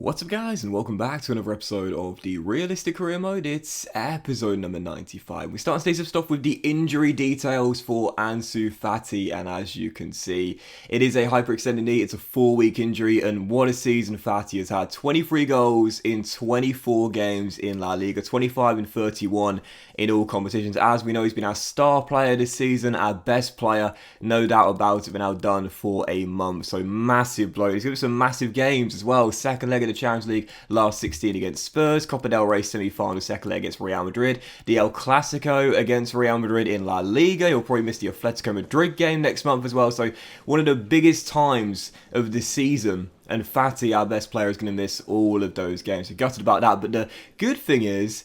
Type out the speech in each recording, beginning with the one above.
What's up guys, and welcome back to another episode of the Realistic Career Mode. It's episode number 95. We start today's stuff with the injury details for Ansu Fati, and as you can see, it is a hyperextended knee. It's a 4-week injury, and what a season Fati has had. 23 goals in 24 games in La Liga, 25 and 31 in all competitions. As we know, he's been our star player this season, our best player, no doubt about it, been outdone for a month. So massive blow. He's given some massive games as well. Second leg of the Champions League, last 16 against Spurs, Copa del Rey semi-final, second leg against Real Madrid, the El Clasico against Real Madrid in La Liga. He'll probably miss the Atletico Madrid game next month as well. So one of the biggest times of the season, and Fati, our best player, is going to miss all of those games. So gutted about that. But the good thing is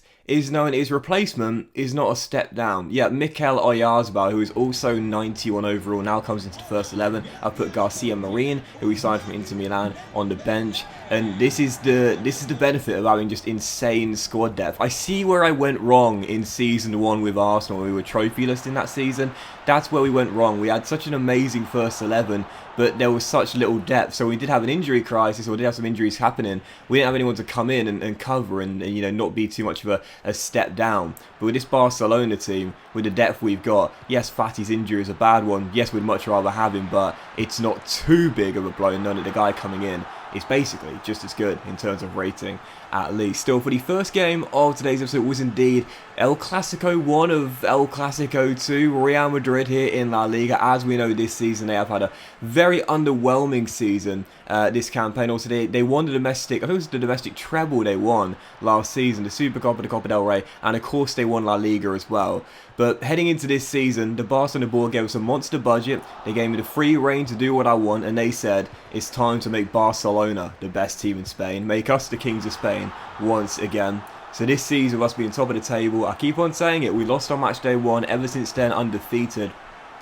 knowing his replacement is not a step down. Yeah, Mikel Oyarzabal, who is also 91 overall, now comes into the first 11. I put Garcia Marin, who we signed from Inter Milan, on the bench. And this is the benefit of having just insane squad depth. I see where I went wrong in Season 1 with Arsenal. We were trophyless in that season. That's where we went wrong. We had such an amazing first 11, but there was such little depth. So we did have an injury crisis, or we did have some injuries happening. We didn't have anyone to come in and cover and not be too much of a step down. But with this Barcelona team, with the depth we've got, yes, Fati's injury is a bad one. Yes, we'd much rather have him, but it's not too big of a blow, knowing that the guy coming in is basically just as good in terms of rating, at least. Still, for the first game of today's episode was indeed El Clasico 1 of El Clasico 2, Real Madrid here in La Liga. As we know, this season they have had a very underwhelming season, this campaign. Also, they won the domestic, I think it was the domestic treble they won last season, the Supercopa, the Copa del Rey, and of course they won La Liga as well. But heading into this season, the Barcelona board gave us a monster budget. They gave me the free reign to do what I want, and they said it's time to make Barcelona the best team in Spain, make us the kings of Spain once again. So this season, with us being top of the table, I keep on saying it, we lost on match day 1, ever since then undefeated.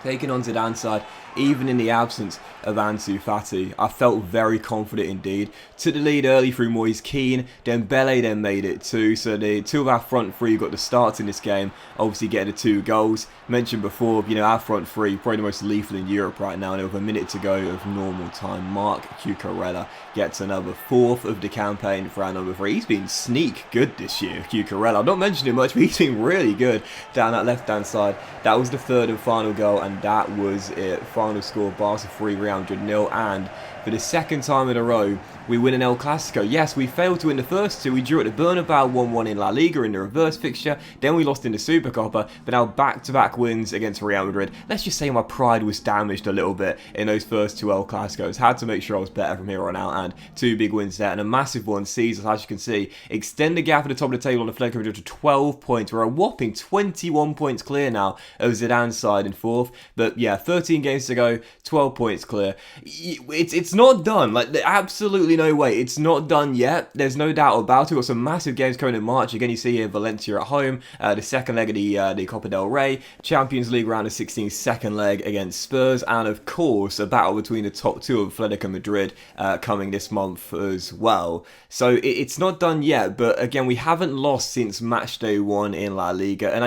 Taking on Zidane's side, even in the absence of Ansu Fati, I felt very confident indeed. Took the lead early through Moise Kean, Dembele then made it too. So the two of our front three got the starts in this game, obviously getting the 2 goals. Mentioned before, our front three, probably the most lethal in Europe right now, and with a minute to go of normal time, Marc Cucurella gets another 4th of the campaign for our number 3. He's been sneak good this year, Cucurella. I've not mentioned him much, but he's been really good down that left-hand side. That was the 3rd and final goal, and that was it. Final score, Barca 3, Real Madrid 0, and for the 2nd time in a row, we win an El Clasico. Yes, we failed to win the first 2. We drew at the Bernabeu 1-1 in La Liga in the reverse fixture. Then we lost in the Supercopa, but now back-to-back wins against Real Madrid. Let's just say my pride was damaged a little bit in those first 2 El Clasicos. Had to make sure I was better from here on out, and 2 big wins there, and a massive one sees us, as you can see, extend the gap at the top of the table on the Atletico Madrid to 12 points. We're a whopping 21 points clear now of Zidane's side in 4th. But yeah, 13 games to go, 12 points clear. It's not done. Like, absolutely no way. It's not done yet. There's no doubt about it. We've got some massive games coming in March. Again, you see here Valencia at home, the second leg of the Copa del Rey, Champions League round of 16, second leg against Spurs, and of course a battle between the top 2 of Atletico Madrid coming this month as well. So it's not done yet, but again, we haven't lost since match day 1 in La Liga, and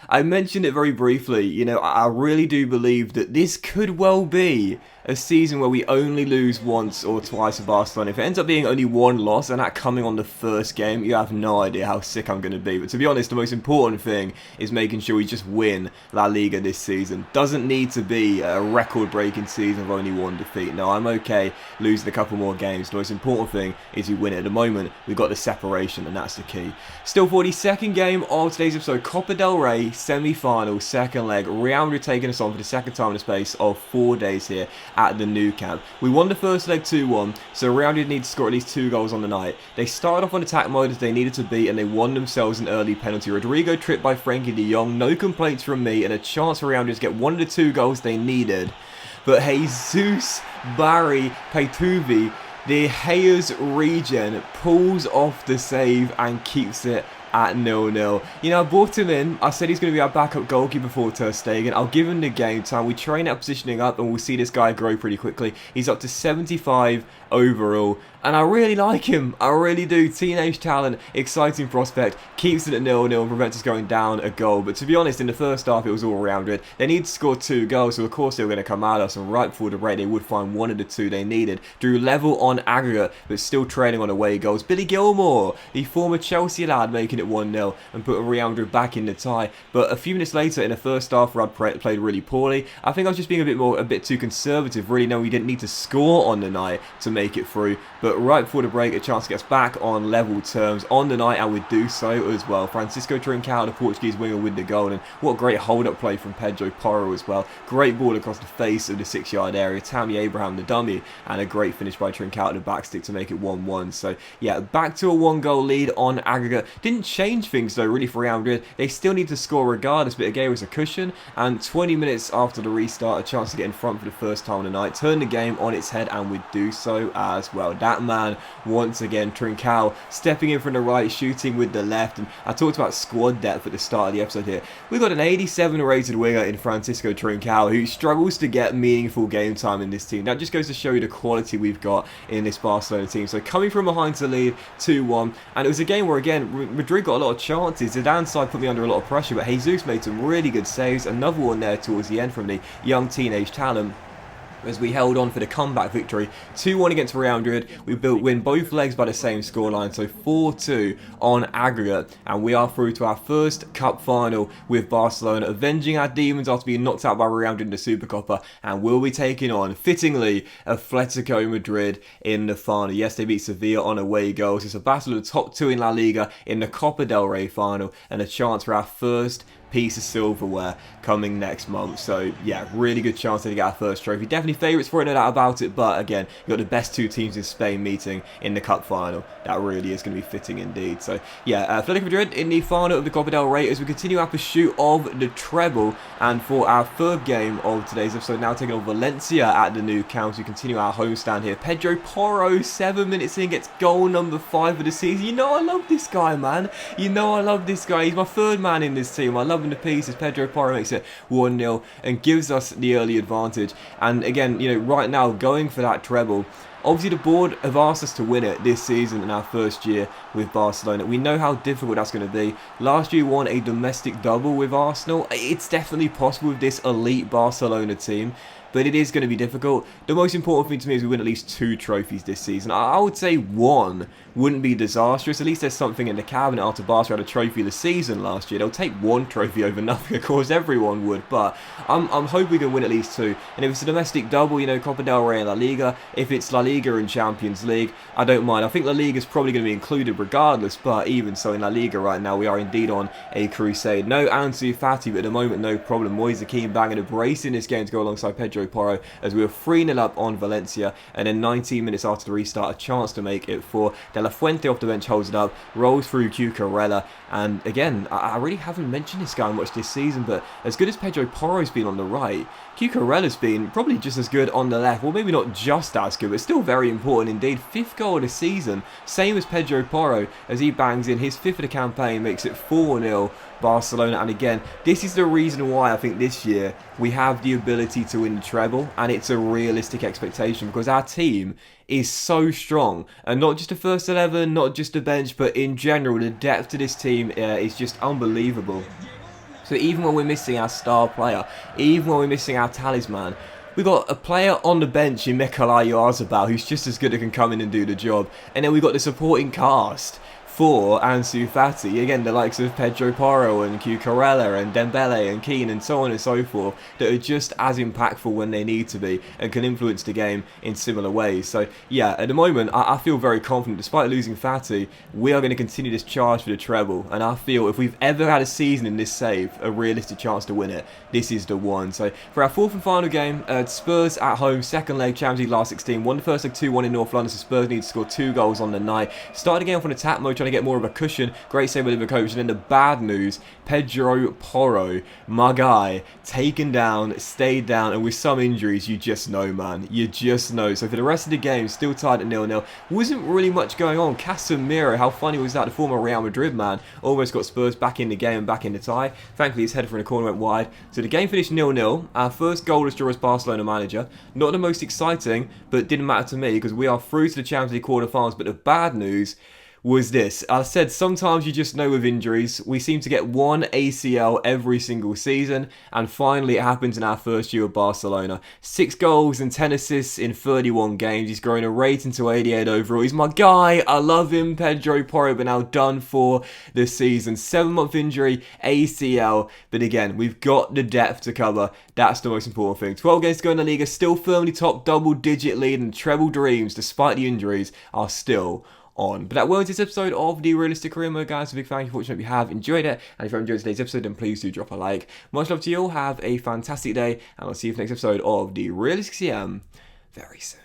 I mentioned it very briefly, I really do believe that this could well be a season where we only lose once or twice to Barcelona. If it ends up being only 1 loss, and that coming on the first game, you have no idea how sick I'm going to be. But to be honest, the most important thing is making sure we just win La Liga this season. Doesn't need to be a record-breaking season of only 1 defeat. No, I'm okay losing a couple more games. The most important thing is we win it. At the moment, we've got the separation, and that's the key. Still, for the 2nd game of today's episode, Copa del Rey semi-final, second leg. Real Madrid taking us on for the 2nd time in the space of 4 days here at the new camp. We won the first leg 2-1, so Real Madrid need to score at least 2 goals on the night. They started off on attack mode as they needed to be, and they won themselves an early penalty. Rodrigo tripped by Frankie de Jong, no complaints from me, and a chance for Real Madrid to get 1 of the 2 goals they needed. But Jesus Barry Peituvi, the Hayes regen, pulls off the save and keeps it at 0-0. I brought him in. I said he's going to be our backup goalkeeper for Ter Stegen. I'll give him the game time. We train that positioning up, and we'll see this guy grow pretty quickly. He's up to 75 overall. and I really like him. I really do. Teenage talent, exciting prospect, keeps it at 0-0 and prevents us going down a goal. But to be honest, in the first half, it was all around it. They needed to score 2 goals, so of course they were going to come at us, and right before the break, they would find one of the 2 they needed. Drew level on aggregate, but still trailing on away goals. Billy Gilmore, the former Chelsea lad, making it 1-0 and putting Real Madrid back in the tie. But a few minutes later, in the first half, Rad played really poorly. I think I was just being a bit too conservative. Really, no, we didn't need to score on the night to make it through. But right before the break, a chance to get us back on level terms on the night, and we do so as well. Francisco Trincao, the Portuguese winger, with the goal, and what a great hold-up play from Pedro Porro as well. Great ball across the face of the 6-yard area. Tammy Abraham, the dummy, and a great finish by Trincao at the backstick to make it 1-1. So yeah, back to a 1-goal lead on aggregate. Didn't change things though, really, for Real Madrid. They still need to score regardless, but it gave us a cushion. And 20 minutes after the restart, a chance to get in front for the first time of the night, turn the game on its head, and we do so as well. That man, once again, Trincao, stepping in from the right, shooting with the left. And I talked about squad depth at the start of the episode here. We've got an 87 rated winger in Francisco Trincao who struggles to get meaningful game time in this team. That just goes to show you the quality we've got in this Barcelona team. So coming from behind to lead 2-1, and it was a game where, again, Madrid got a lot of chances. Zidane's side put me under a lot of pressure, but Jesus made some really good saves. Another one there towards the end from the young teenage talent, as we held on for the comeback victory. 2-1 against Real Madrid. We win both legs by the same scoreline, so 4-2 on aggregate, and we are through to our first cup final with Barcelona, avenging our demons after being knocked out by Real Madrid in the Supercopa, and will be taking on, fittingly, Atletico Madrid in the final. Yes, they beat Sevilla on away goals. It's a battle of the top 2 in La Liga in the Copa del Rey final, and a chance for our first piece of silverware coming next month. So yeah, really good chance to get our first trophy. Definitely favourites for it, no doubt about it, but again, you've got the best 2 teams in Spain meeting in the cup final. That really is going to be fitting indeed. So yeah, Atletico Madrid in the final of the Copa del Rey as we continue our pursuit of the treble. And for our third game of today's episode, now taking on Valencia at the Nou Camp, we continue our homestand here. Pedro Porro, 7 minutes in, gets goal number 5 of the season. You know I love this guy, man. You know I love this guy. He's my third man in this team. I love him to pieces. Pedro Porro makes it 1-0 and gives us the early advantage. And again, you know, right now going for that treble. Obviously, the board have asked us to win it this season in our first year with Barcelona. We know how difficult that's going to be. Last year, we won a domestic double with Arsenal. It's definitely possible with this elite Barcelona team, but it is going to be difficult. The most important thing to me is we win at least 2 trophies this season. I would say 1 wouldn't be disastrous. At least there's something in the cabinet after Barca had a trophy of the season last year. They'll take 1 trophy over nothing, of course, everyone would, but I'm hoping we can win at least 2. And if it's a domestic double, you know, Copa del Rey and La Liga, if it's La Liga and Champions League, I don't mind. I think La Liga is probably going to be included regardless, but even so, in La Liga right now, we are indeed on a crusade. No Ansu Fati, but at the moment, no problem. Moise Keane banging a brace in this game to go alongside Pedro Porro as we were 3-0 up on Valencia, and then 19 minutes after the restart, a chance to make it 4. De La Fuente off the bench holds it up, rolls through Cucurella, and again, I really haven't mentioned this guy much this season, but as good as Pedro Porro's been on the right, Cucurella's been probably just as good on the left. Well, maybe not just as good, but still very important indeed. 5th goal of the season, same as Pedro Porro, as he bangs in his 5th of the campaign, makes it 4-0 Barcelona. And again, this is the reason why I think this year we have the ability to win the treble, and it's a realistic expectation because our team is so strong, and not just the first 11, not just the bench, but in general, the depth to this team is just unbelievable. So even when we're missing our star player, even when we're missing our talisman, we've got a player on the bench in Mikel Oyarzabal who's just as good and can come in and do the job. And then we've got the supporting cast for Ansu Fati, again the likes of Pedro Porro and Cucurella and Dembele and Keane and so on and so forth, that are just as impactful when they need to be and can influence the game in similar ways. So yeah, at the moment I feel very confident. Despite losing Fati, we are going to continue this charge for the treble, and I feel if we've ever had a season in this save, a realistic chance to win it, this is the one. So for our 4th and final game, Spurs at home, second leg, Champions League last 16, won the first leg 2-1 in North London, so Spurs need to score 2 goals on the night. Started the game off on attack mode, trying trying to get more of a cushion. Great save by Livakovic. And then the bad news, Pedro Porro, my guy, taken down, stayed down, and with some injuries, you just know, man. You just know. So for the rest of the game, still tied at 0-0. Wasn't really much going on. Casemiro, how funny was that? The former Real Madrid man almost got Spurs back in the game and back in the tie. Thankfully, his header from the corner went wide. So the game finished 0-0. Our first goalless draw as Barcelona manager. Not the most exciting, but it didn't matter to me because we are through to the Champions League quarterfinals. But the bad news was this. I said sometimes you just know with injuries. We seem to get one ACL every single season, and finally it happens in our first year of Barcelona. 6 goals and 10 assists in 31 games. He's growing a rating to 88 overall. He's my guy. I love him, Pedro Porro, but now done for this season. 7-month injury, ACL, but again, we've got the depth to cover. That's the most important thing. 12 games to go in the Liga, still firmly top double-digit lead, and treble dreams, despite the injuries, are still on. But that was this episode of the Realistic Career Mode, guys. A big thank you for watching. Hope you have enjoyed it. And if you enjoyed today's episode, then please do drop a like. Much love to you all. Have a fantastic day. And I'll see you for the next episode of the Realistic CM very soon.